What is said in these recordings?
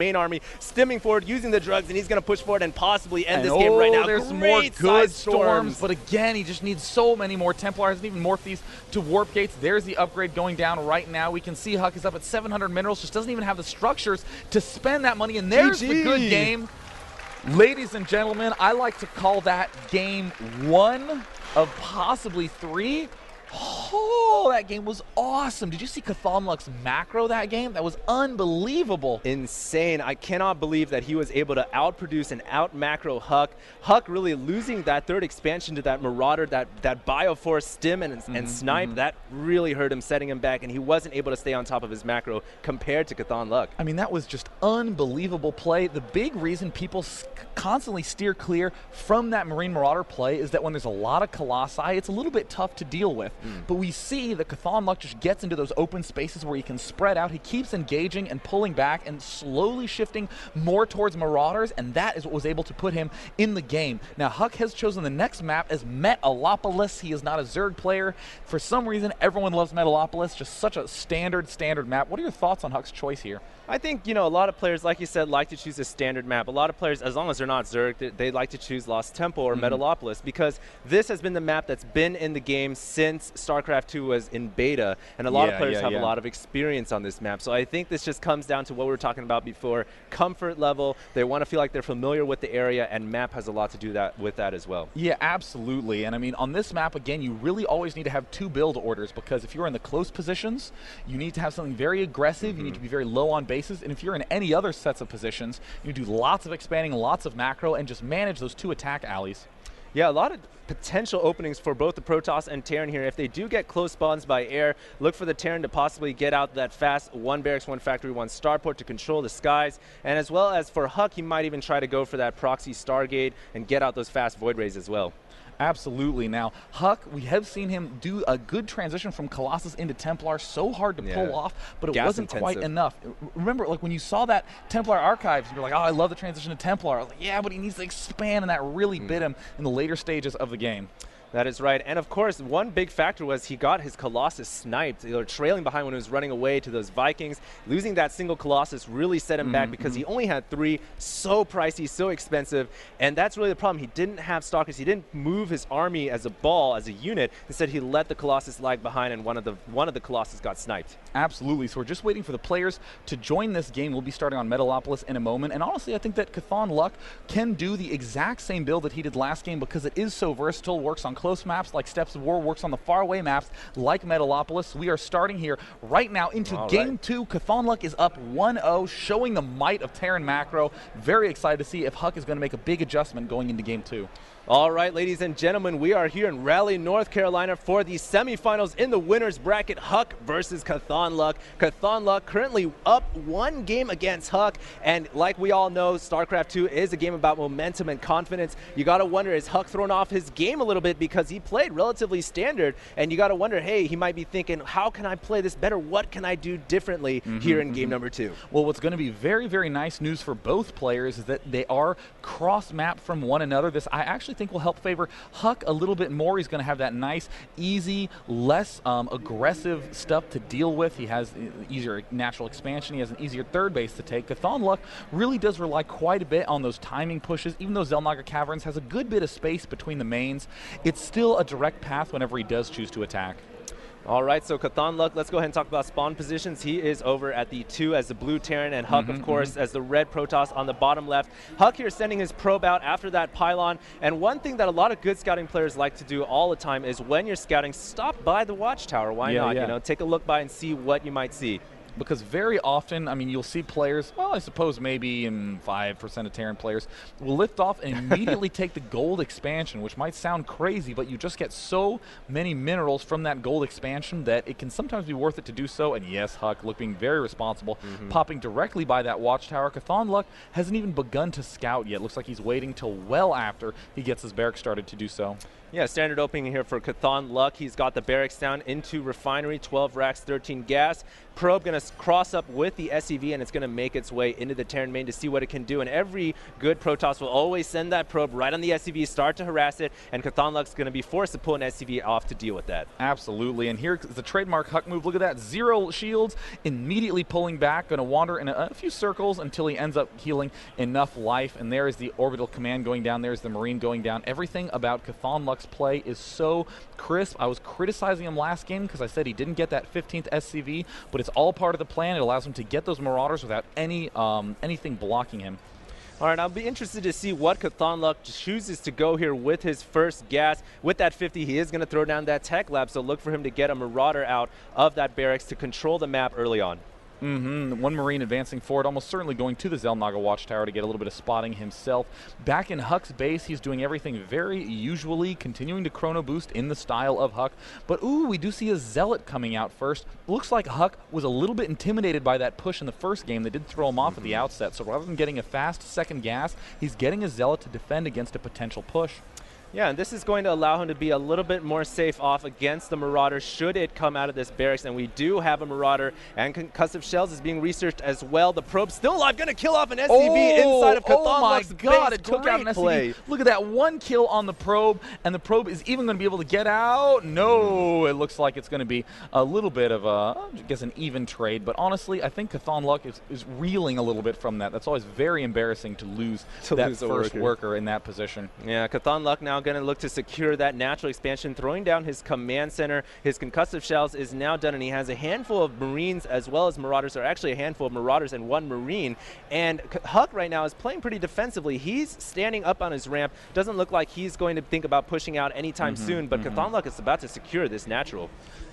main army, stimming forward, using the drugs, and he's going to push forward and possibly end this game right now. There's more good storms, but again, he just needs so many more Templars, and even morph these to warp gates. There's the upgrade going down right now. We can see HuK is up at 700 minerals, just doesn't even have the structures to spend that money, and there's the good game. Ladies and gentlemen, I like to call that game 1 of possibly 3. Oh, that game was awesome. Did you see CauthonLuck's macro that game? That was unbelievable. Insane. I cannot believe that he was able to outproduce and out-macro HuK. HuK really losing that third expansion to that Marauder, that Bioforce stim and snipe. That really hurt him, setting him back, and he wasn't able to stay on top of his macro compared to CauthonLuck. I mean, that was just unbelievable play. The big reason people constantly steer clear from that Marine Marauder play is that when there's a lot of Colossi, it's a little bit tough to deal with. But we see that CauthonLuck just gets into those open spaces where he can spread out. He keeps engaging and pulling back and slowly shifting more towards Marauders, and that is what was able to put him in the game. Now, HuK has chosen the next map as Metalopolis. He is not a Zerg player. For some reason, everyone loves Metalopolis. Just such a standard map. What are your thoughts on HuK's choice here? I think, you know, a lot of players, like you said, like to choose a standard map. A lot of players, as long as they're not Zerg, they like to choose Lost Temple or Metalopolis, because this has been the map that's been in the game since StarCraft 2 was in beta, and a lot of players have a lot of experience on this map. So I think this just comes down to what we were talking about before, comfort level. They want to feel like they're familiar with the area, and map has a lot to do with that as well. Yeah, absolutely. And I mean, on this map, again, you really always need to have 2 build orders, because if you're in the close positions, you need to have something very aggressive. You need to be very low on bases, and if you're in any other sets of positions, you do lots of expanding, lots of macro, and just manage those 2 attack alleys. Yeah, a lot of potential openings for both the Protoss and Terran here. If they do get close spawns by air, look for the Terran to possibly get out that fast 1 barracks, 1 factory, 1 starport to control the skies. And as well as for HuK, he might even try to go for that proxy Stargate and get out those fast Void Rays as well. Absolutely. Now, HuK, we have seen him do a good transition from Colossus into Templar. So hard to pull off, but it wasn't quite enough. Remember, like when you saw that Templar archives, you were like, oh, I love the transition to Templar. I was like, yeah, but he needs to expand, and that really bit him in the later stages of the game. That is right. And of course, one big factor was he got his Colossus sniped. They were trailing behind when he was running away to those Vikings. Losing that single Colossus really set him back, because he only had 3, so pricey, so expensive. And that's really the problem. He didn't have Stalkers. He didn't move his army as a ball, as a unit. Instead, he let the Colossus lag behind, and one of the Colossus got sniped. Absolutely. So we're just waiting for the players to join this game. We'll be starting on Metalopolis in a moment. And honestly, I think that CauthonLuck can do the exact same build that he did last game, because it is so versatile, works on close maps like Steps of War, works on the faraway maps like Metalopolis. We are starting here right now into Game 2. CauthonLuck is up 1-0, showing the might of Terran macro. Very excited to see if HuK is going to make a big adjustment going into Game 2. All right, ladies and gentlemen, we are here in Raleigh, North Carolina for the semifinals in the winner's bracket, HuK versus CauthonLuck. CauthonLuck currently up 1 game against HuK, and like we all know, StarCraft 2 is a game about momentum and confidence. You got to wonder, is HuK thrown off his game a little bit because he played relatively standard, and you got to wonder, hey, he might be thinking, how can I play this better? What can I do differently here in game number 2? Well, what's going to be very, very nice news for both players is that they are cross-mapped from one another. This, I actually think, will help favor HuK a little bit more. He's going to have that nice, easy, less aggressive stuff to deal with. He has easier natural expansion. He has an easier third base to take. CauthonLuck really does rely quite a bit on those timing pushes. Even though Xel'Naga Caverns has a good bit of space between the mains, it's still a direct path whenever he does choose to attack. All right, so CauthonLuck, let's go ahead and talk about spawn positions. He is over at the 2 as the blue Terran, and HuK, of course, as the red Protoss on the bottom left. HuK here sending his probe out after that pylon. And one thing that a lot of good scouting players like to do all the time is when you're scouting, stop by the watchtower. Why not? You know, take a look by and see what you might see. Because very often, I mean, you'll see players, well, I suppose maybe 5% of Terran players will lift off and immediately take the gold expansion, which might sound crazy, but you just get so many minerals from that gold expansion that it can sometimes be worth it to do so. And yes, HuK looking very responsible, popping directly by that watchtower. CauthonLuck hasn't even begun to scout yet. Looks like he's waiting till well after he gets his barracks started to do so. Yeah, standard opening here for CauthonLuck. He's got the barracks down into refinery, 12 racks, 13 gas. Probe going to just cross up with the SCV, and it's going to make its way into the Terran main to see what it can do. And every good Protoss will always send that probe right on the SCV, start to harass it, and CauthonLuck's going to be forced to pull an SCV off to deal with that. Absolutely, and here's the trademark HuK move. Look at that, 0 shields, immediately pulling back, going to wander in a few circles until he ends up healing enough life, and there is the orbital command going down, there's the Marine going down. Everything about CauthonLuck's play is so crisp. I was criticizing him last game because I said he didn't get that 15th SCV, but it's all part of the plan. It allows him to get those Marauders without anything blocking him. All right, I'll be interested to see what CauthonLuck chooses to go here with his first gas. With that 50, he is going to throw down that tech lab, so look for him to get a Marauder out of that barracks to control the map early on. One Marine advancing forward, almost certainly going to the Xel'Naga Watchtower to get a little bit of spotting himself. Back in HuK's base, he's doing everything very usually, continuing to chrono boost in the style of HuK. But ooh, we do see a Zealot coming out first. Looks like HuK was a little bit intimidated by that push in the first game. They did throw him off at the outset, so rather than getting a fast second gas, he's getting a Zealot to defend against a potential push. Yeah, and this is going to allow him to be a little bit more safe off against the Marauder should it come out of this barracks. And we do have a Marauder, and concussive shells is being researched as well. The probe's still alive, going to kill off an SCV inside of CauthonLuck's Oh my God, base. it took out an Play. SCV. Look at that, 1 kill on the probe, and the probe is even going to be able to get out. No, it looks like it's going to be a little bit of a, I guess, an even trade. But honestly, I think CauthonLuck is reeling a little bit from that. That's always very embarrassing to lose that first worker in that position. Yeah, CauthonLuck now going to look to secure that natural expansion, throwing down his command center. His concussive shells is now done, and he has a handful of Marines as well as Marauders, or actually a handful of Marauders and 1 Marine. And HuK right now is playing pretty defensively. He's standing up on his ramp. Doesn't look like he's going to think about pushing out anytime soon, but CauthonLuck is about to secure this natural.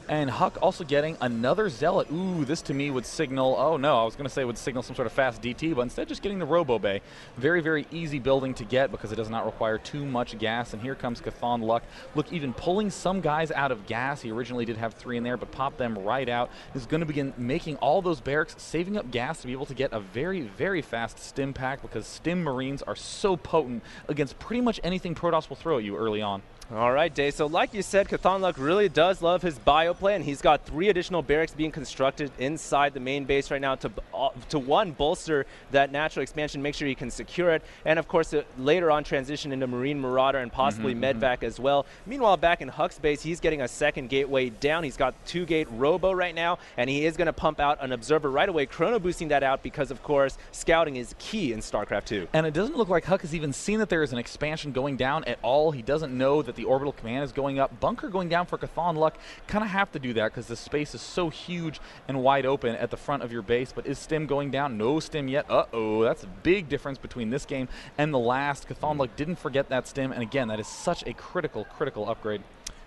And HuK also getting another Zealot. Ooh, this to me would signal, oh no, I was going to say would signal some sort of fast DT, but instead just getting the Robo Bay. Very, very easy building to get because it does not require too much gas. And here comes CauthonLuck. Look, even pulling some guys out of gas. He originally did have 3 in there, but popped them right out. Is going to begin making all those barracks, saving up gas to be able to get a very, very fast stim pack because stim Marines are so potent against pretty much anything Protoss will throw at you early on. All right, Dave. So like you said, CauthonLuck really does love his bio play, and he's got 3 additional barracks being constructed inside the main base right now to one, bolster that natural expansion, make sure he can secure it, and of course later on transition into Marine Marauder and possibly Medvac as well. Meanwhile, back in HuK's base, he's getting a second gateway down. He's got 2-gate Robo right now, and he is going to pump out an Observer right away, chrono boosting that out because, of course, scouting is key in StarCraft 2. And it doesn't look like HuK has even seen that there is an expansion going down at all. He doesn't know that the orbital command is going up. Bunker going down for CauthonLuck. Kind of have to do that because the space is so huge and wide open at the front of your base. But is Stim going down? No Stim yet. Uh-oh, that's a big difference between this game and the last. CauthonLuck didn't forget that Stim, and again, that is such a critical upgrade.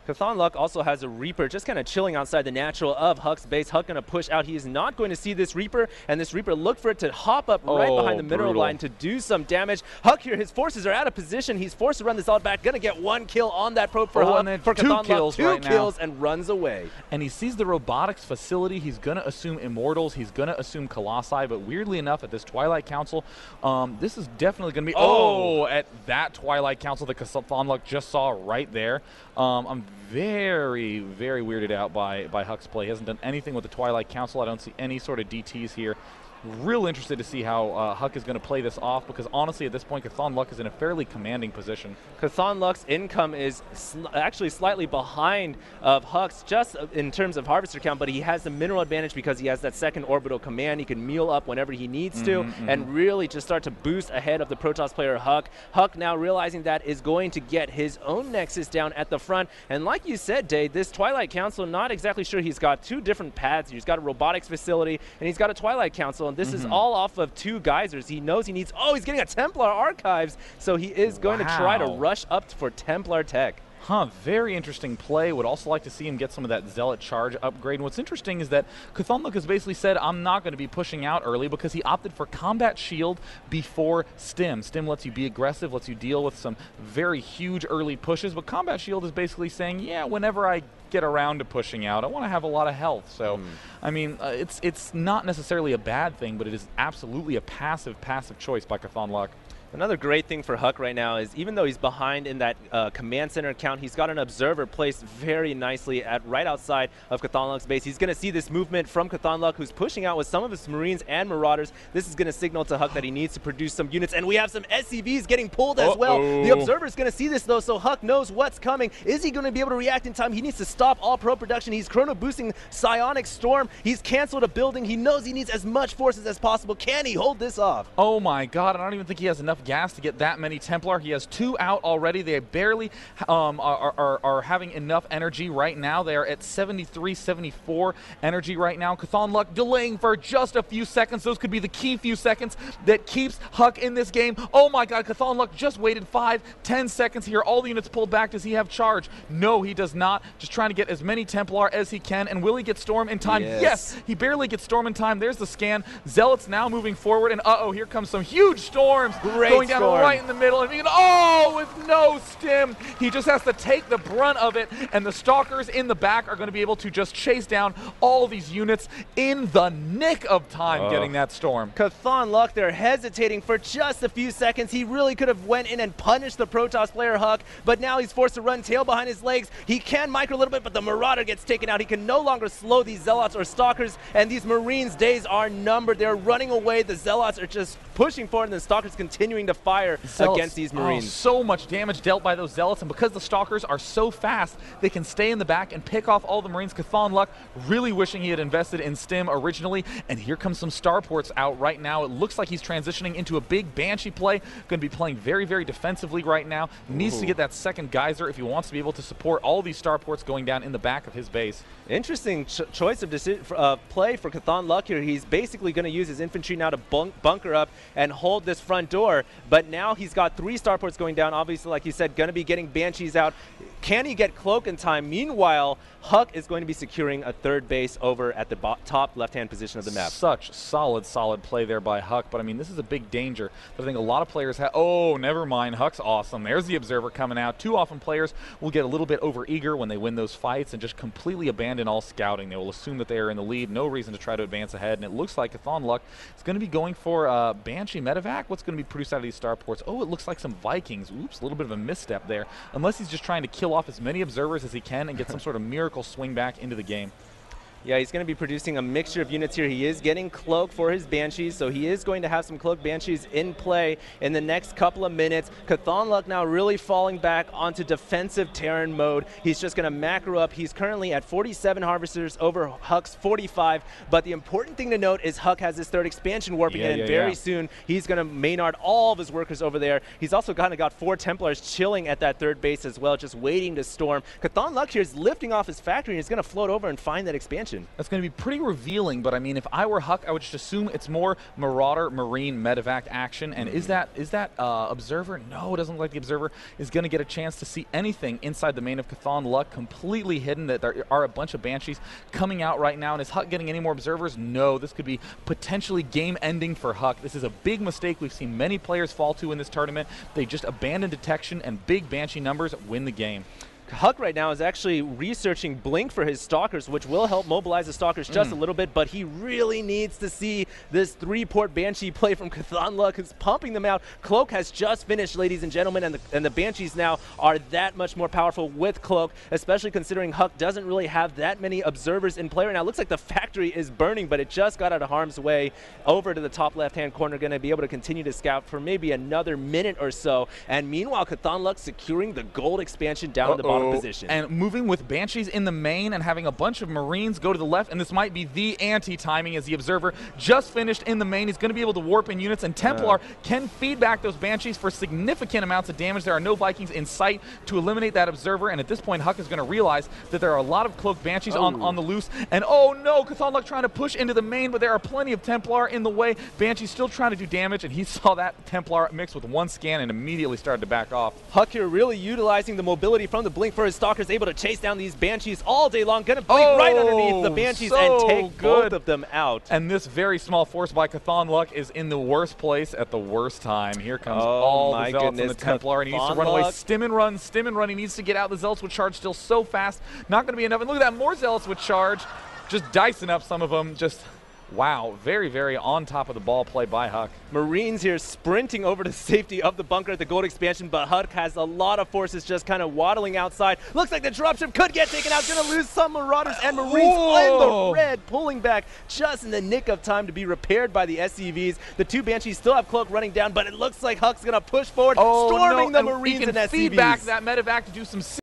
CauthonLuck also has a Reaper just kind of chilling outside the natural of HuK's base. HuK going to push out. He is not going to see this Reaper, and this Reaper look for it to hop up right behind the mineral line to do some damage. HuK here, his forces are out of position. He's forced to run this all back. Going to get 1 kill on that probe for HuK. And then for 2 kills two right kills now. And runs away. And he sees the robotics facility. He's going to assume Immortals. He's going to assume Colossi. But weirdly enough, at this Twilight Council, this is definitely going to be... at that Twilight Council that CauthonLuck just saw right there. I'm very, very weirded out by HuK's play. He hasn't done anything with the Twilight Council. I don't see any sort of DTs here. Real interested to see how HuK is going to play this off because honestly at this point CauthonLuck is in a fairly commanding position. CauthonLuck's income is actually slightly behind of HuK's just in terms of harvester count, but he has the mineral advantage because he has that second orbital command. He can meal up whenever he needs to and really just start to boost ahead of the Protoss player HuK. HuK now realizing that is going to get his own Nexus down at the front, and like you said, Dave, this Twilight Council, not exactly sure. He's got 2 different paths. He's got a robotics facility and he's got a Twilight Council. This is all off of 2 geysers. He knows he needs, he's getting a Templar Archives, so he is going to try to rush up for Templar Tech. Very interesting play. Would also like to see him get some of that Zealot charge upgrade. And what's interesting is that CauthonLuck has basically said, I'm not going to be pushing out early because he opted for Combat Shield before Stim. Stim lets you be aggressive, lets you deal with some very huge early pushes, but Combat Shield is basically saying, yeah, whenever I get around to pushing out, I want to have a lot of health. So, I mean, it's not necessarily a bad thing, but it is absolutely a passive choice by CauthonLuck. Another great thing for HuK right now is even though he's behind in that command center account, he's got an observer placed very nicely at right outside of CauthonLuck's base. He's going to see this movement from CauthonLuck, who's pushing out with some of his Marines and Marauders. This is going to signal to HuK that he needs to produce some units, and we have some SCVs getting pulled as well. The observer's going to see this though, so HuK knows what's coming. Is he going to be able to react in time? He needs to stop all pro production. He's chrono boosting Psionic Storm. He's canceled a building. He knows he needs as much forces as possible. Can he hold this off? Oh my god, I don't even think he has enough gas to get that many Templar. He has 2 out already. They barely are having enough energy right now. They are at 73, 74 energy right now. CauthonLuck delaying for just a few seconds. Those could be the key few seconds that keeps HuK in this game. Oh my god, CauthonLuck just waited 5, 10 seconds here. All the units pulled back. Does he have charge? No, he does not. Just trying to get as many Templar as he can. And will he get Storm in time? Yes, he barely gets Storm in time. There's the scan. Zealots now moving forward, and uh-oh, here comes some huge storms going down right in the middle, and with no stim, he just has to take the brunt of it, and the Stalkers in the back are going to be able to just chase down all these units in the nick of time getting that storm. CauthonLuck, they're hesitating for just a few seconds. He really could have went in and punished the Protoss player HuK, but now he's forced to run tail behind his legs. He can micro a little bit, but the Marauder gets taken out. He can no longer slow these Zealots or Stalkers, and these Marines' days are numbered. They're running away. The Zealots are just pushing forward, and the Stalkers continuing to fire against these Marines. So much damage dealt by those Zealots, and because the Stalkers are so fast, they can stay in the back and pick off all the Marines. CauthonLuck really wishing he had invested in Stim originally, and here comes some starports out right now. It looks like he's transitioning into a big Banshee play. Going to be playing very, very defensively right now. Needs to get that second geyser if he wants to be able to support all these starports going down in the back of his base. Interesting choice of play for CauthonLuck here. He's basically going to use his infantry now to bunker up and hold this front door, but now he's got 3 starports going down. Obviously, like you said, going to be getting Banshees out. Can he get Cloak in time? Meanwhile, HuK is going to be securing a 3rd base over at the top left-hand position of the map. Such solid play there by HuK, but I mean, this is a big danger that I think a lot of players have. Oh, never mind. HuK's awesome. There's the Observer coming out. Too often players will get a little bit over-eager when they win those fights and just completely abandon all scouting. They will assume that they are in the lead, no reason to try to advance ahead, and it looks like CauthonLuck is going to be going for Banshee medevac. What's going to be produced out of these starports? Oh, it looks like some Vikings. Oops, a little bit of a misstep there. Unless he's just trying to kill off as many observers as he can and get some sort of miracle swing back into the game. Yeah, he's going to be producing a mixture of units here. He is getting Cloak for his Banshees, so he is going to have some Cloak Banshees in play in the next couple of minutes. CauthonLuck now really falling back onto defensive Terran mode. He's just going to macro up. He's currently at 47 Harvesters over HuK's 45, but the important thing to note is HuK has his 3rd expansion warping in, and very soon he's going to Maynard all of his workers over there. He's also got 4 Templars chilling at that 3rd base as well, just waiting to storm. CauthonLuck here is lifting off his factory, and he's going to float over and find that expansion. That's going to be pretty revealing, but I mean, if I were HuK, I would just assume it's more Marauder, Marine, medevac action. And is that Observer? No, it doesn't look like the Observer is going to get a chance to see anything inside the main of CauthonLuck, completely hidden. That there are a bunch of Banshees coming out right now. And is HuK getting any more Observers? No, this could be potentially game-ending for HuK. This is a big mistake we've seen many players fall to in this tournament. They just abandon detection, and big Banshee numbers win the game. HuK right now is actually researching Blink for his Stalkers, which will help mobilize the Stalkers just a little bit, but he really needs to see this 3-port Banshee play from CauthonLuck, who's pumping them out. Cloak has just finished, ladies and gentlemen, and the Banshees now are that much more powerful with Cloak, especially considering HuK doesn't really have that many observers in play right now. It looks like the factory is burning, but it just got out of harm's way over to the top left-hand corner, going to be able to continue to scout for maybe another minute or so. And meanwhile, CauthonLuck securing the gold expansion down in the bottom position. And moving with Banshees in the main and having a bunch of Marines go to the left, and this might be the anti-timing as the Observer just finished in the main. He's going to be able to warp in units, and Templar can feed back those Banshees for significant amounts of damage. There are no Vikings in sight to eliminate that Observer, and at this point, HuK is going to realize that there are a lot of Cloaked Banshees on the loose, and oh no, CauthonLuck trying to push into the main, but there are plenty of Templar in the way. Banshee's still trying to do damage, and he saw that Templar mix with 1 scan and immediately started to back off. HuK here really utilizing the mobility from the Blink for his Stalkers, able to chase down these Banshees all day long. Gonna blink right underneath the Banshees and take both of them out. And this very small force by CauthonLuck is in the worst place at the worst time. Here comes all the Zealots and the Templar, and he needs to run away. Stim and run, stim and run. He needs to get out. The Zealots with charge still so fast. Not going to be enough. And look at that, more Zealots with charge. Just dicing up some of them. Just Wow, very, very on top of the ball play by HuK. Marines here sprinting over to safety of the bunker at the gold expansion, but HuK has a lot of forces just kind of waddling outside. Looks like the dropship could get taken out. Going to lose some Marauders, and Marines in the red, pulling back just in the nick of time to be repaired by the SCVs. The two Banshees still have Cloak running down, but it looks like HuK's going to push forward, storming the Marines and SCVs. Feed back that medevac to do some